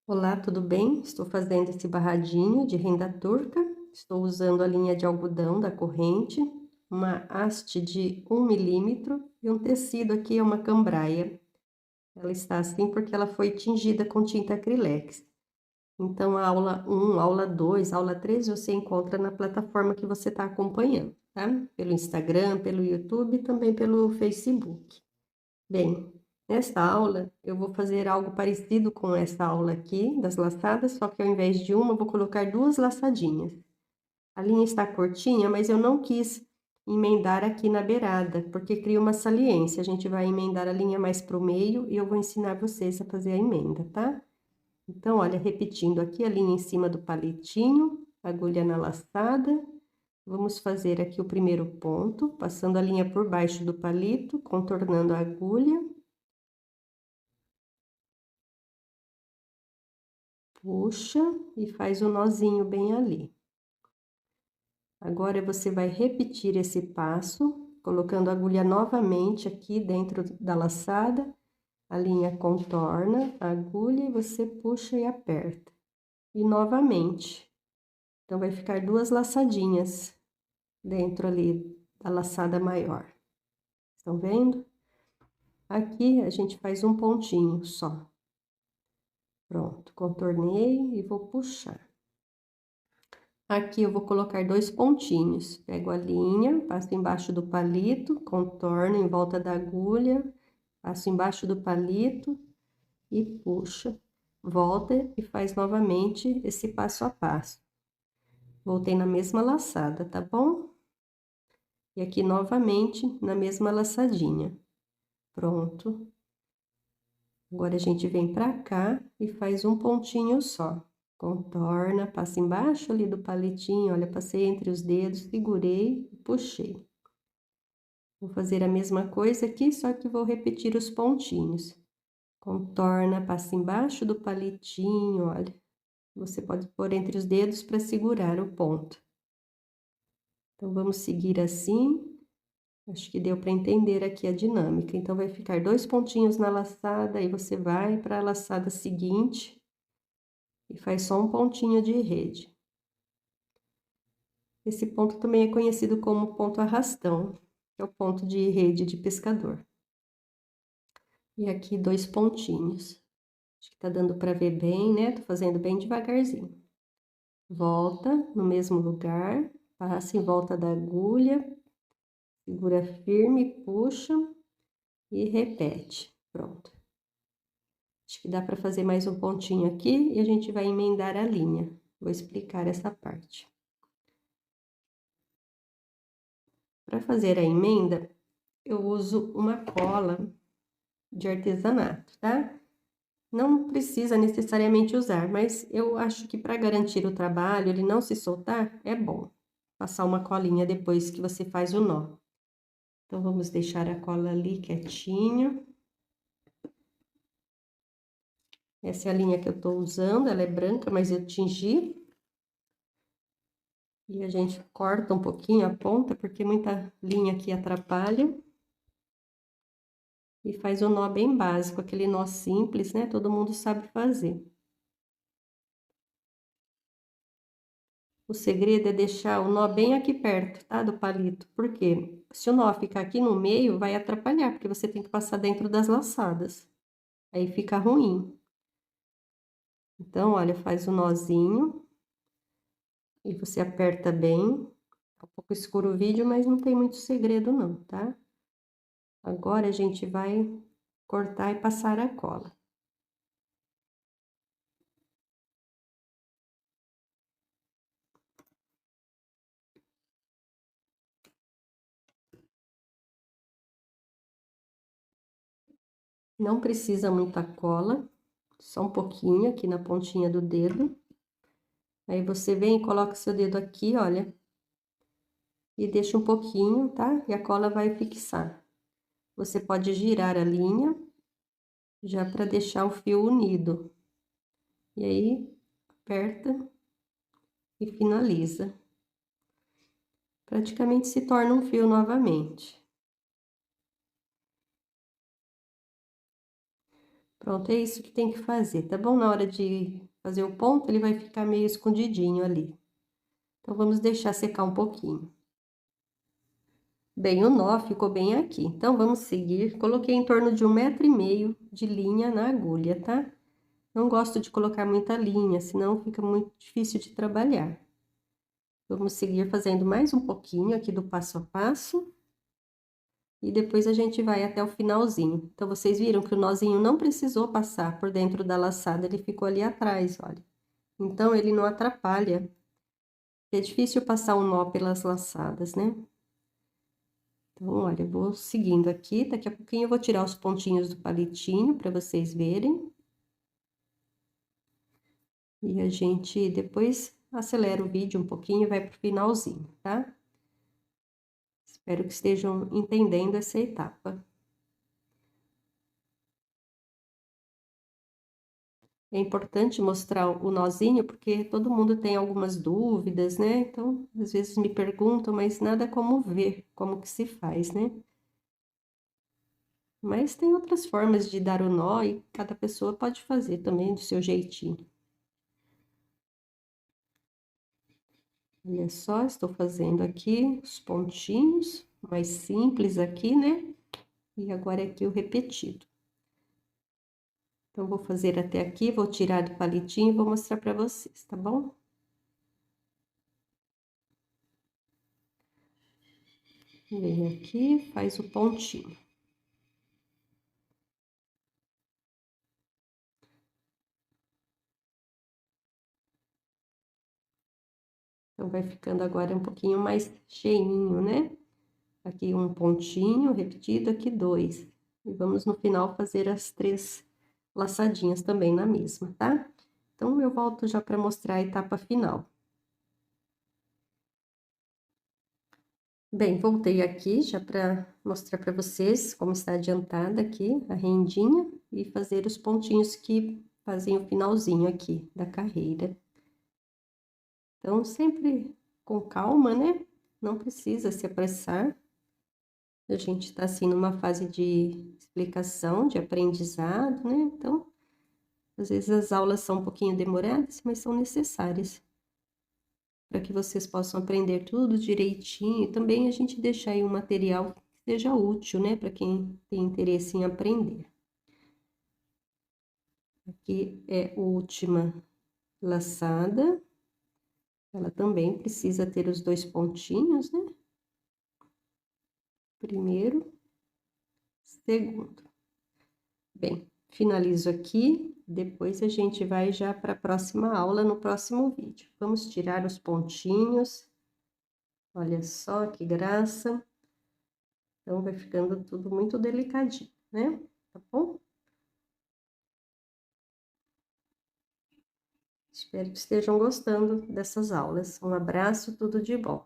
Olá, tudo bem? Estou fazendo esse barradinho de renda turca. Estou usando a linha de algodão da corrente, uma haste de 1 milímetro e um tecido aqui é uma cambraia. Ela está assim porque ela foi tingida com tinta acrilex. Então, a aula 1, aula 2, aula 3 você encontra na plataforma que você está acompanhando, tá? Pelo Instagram, pelo YouTube e também pelo Facebook. Bem, nesta aula eu vou fazer algo parecido com essa aula aqui das laçadas, só que ao invés de uma, eu vou colocar duas laçadinhas. A linha está curtinha, mas eu não quis emendar aqui na beirada, porque cria uma saliência. A gente vai emendar a linha mais para o meio e eu vou ensinar vocês a fazer a emenda, tá? Então, olha, repetindo aqui a linha em cima do palitinho, agulha na laçada. Vamos fazer aqui o primeiro ponto, passando a linha por baixo do palito, contornando a agulha. Puxa e faz o nozinho bem ali. Agora você vai repetir esse passo, colocando a agulha novamente aqui dentro da laçada, a linha contorna a agulha e você puxa e aperta. E novamente. Então, vai ficar duas laçadinhas dentro ali da laçada maior. Estão vendo? Aqui a gente faz um pontinho só. Pronto, contornei e vou puxar. Aqui eu vou colocar dois pontinhos, pego a linha, passo embaixo do palito, contorno em volta da agulha, passo embaixo do palito e puxa, volta e faz novamente esse passo a passo. Voltei na mesma laçada, tá bom? E aqui novamente na mesma laçadinha. Pronto. Agora a gente vem pra cá e faz um pontinho só. Contorna, passa embaixo ali do palitinho, olha, passei entre os dedos, segurei e puxei. Vou fazer a mesma coisa aqui, só que vou repetir os pontinhos. Contorna, passa embaixo do palitinho, olha. Você pode pôr entre os dedos para segurar o ponto. Então, vamos seguir assim. Acho que deu para entender aqui a dinâmica. Então, vai ficar dois pontinhos na laçada, aí você vai para a laçada seguinte e faz só um pontinho de rede. Esse ponto também é conhecido como ponto arrastão, que é o ponto de rede de pescador. E aqui dois pontinhos. Acho que tá dando para ver bem, né? Tô fazendo bem devagarzinho. Volta no mesmo lugar, passa em volta da agulha, segura firme, puxa e repete. Pronto. Acho que dá para fazer mais um pontinho aqui e a gente vai emendar a linha. Vou explicar essa parte. Para fazer a emenda, eu uso uma cola de artesanato, tá? Não precisa necessariamente usar, mas eu acho que para garantir o trabalho, ele não se soltar, é bom passar uma colinha depois que você faz o nó. Então, vamos deixar a cola ali quietinho. Essa é a linha que eu tô usando, ela é branca, mas eu tingi. E a gente corta um pouquinho a ponta, porque muita linha aqui atrapalha. E faz o nó bem básico, aquele nó simples, né? Todo mundo sabe fazer. O segredo é deixar o nó bem aqui perto, tá? Do palito. Por quê? Se o nó ficar aqui no meio, vai atrapalhar, porque você tem que passar dentro das laçadas. Aí fica ruim. Então, olha, faz o nozinho. E você aperta bem. Tá um pouco escuro o vídeo, mas não tem muito segredo não, tá? Agora, a gente vai cortar e passar a cola. Não precisa muita cola, só um pouquinho aqui na pontinha do dedo. Aí você vem e coloca seu dedo aqui, olha, e deixa um pouquinho, tá? E a cola vai fixar. Você pode girar a linha, já para deixar o fio unido. E aí, aperta e finaliza. Praticamente se torna um fio novamente. Pronto, é isso que tem que fazer, tá bom? Na hora de fazer o ponto, ele vai ficar meio escondidinho ali. Então, vamos deixar secar um pouquinho. Bem, o nó ficou bem aqui. Então, vamos seguir. Coloquei em torno de 1,5 m de linha na agulha, tá? Não gosto de colocar muita linha, senão fica muito difícil de trabalhar. Vamos seguir fazendo mais um pouquinho aqui do passo a passo. E depois a gente vai até o finalzinho. Então, vocês viram que o nozinho não precisou passar por dentro da laçada, ele ficou ali atrás, olha. Então, ele não atrapalha. É difícil passar um nó pelas laçadas, né? Então, olha, eu vou seguindo aqui, daqui a pouquinho eu vou tirar os pontinhos do palitinho para vocês verem. E a gente depois acelera o vídeo um pouquinho e vai pro finalzinho, tá? Espero que estejam entendendo essa etapa. É importante mostrar o nozinho, porque todo mundo tem algumas dúvidas, né? Então, às vezes me perguntam, mas nada como ver como que se faz, né? Mas tem outras formas de dar o nó e cada pessoa pode fazer também do seu jeitinho. Olha só, estou fazendo aqui os pontinhos, mais simples aqui, né? E agora aqui o repetido. Então, vou fazer até aqui, vou tirar do palitinho e vou mostrar para vocês, tá bom? Vem aqui, faz o pontinho. Então, vai ficando agora um pouquinho mais cheinho, né? Aqui um pontinho repetido, aqui 2. E vamos no final fazer as 3 laçadinhas também na mesma, tá? Então, eu volto já para mostrar a etapa final. Bem, voltei aqui já para mostrar para vocês como está adiantada aqui a rendinha e fazer os pontinhos que fazem o finalzinho aqui da carreira. Então, sempre com calma, né? Não precisa se apressar. A gente está assim numa fase de explicação, de aprendizado, né? Então, às vezes as aulas são um pouquinho demoradas, mas são necessárias para que vocês possam aprender tudo direitinho. E também a gente deixar aí um material que seja útil, né, para quem tem interesse em aprender. Aqui é a última laçada. Ela também precisa ter os 2 pontinhos, né? Primeiro, segundo. Bem, finalizo aqui, depois a gente vai já para a próxima aula, no próximo vídeo. Vamos tirar os pontinhos. Olha só que graça. Então, vai ficando tudo muito delicadinho, né? Tá bom? Espero que estejam gostando dessas aulas. Um abraço, tudo de bom.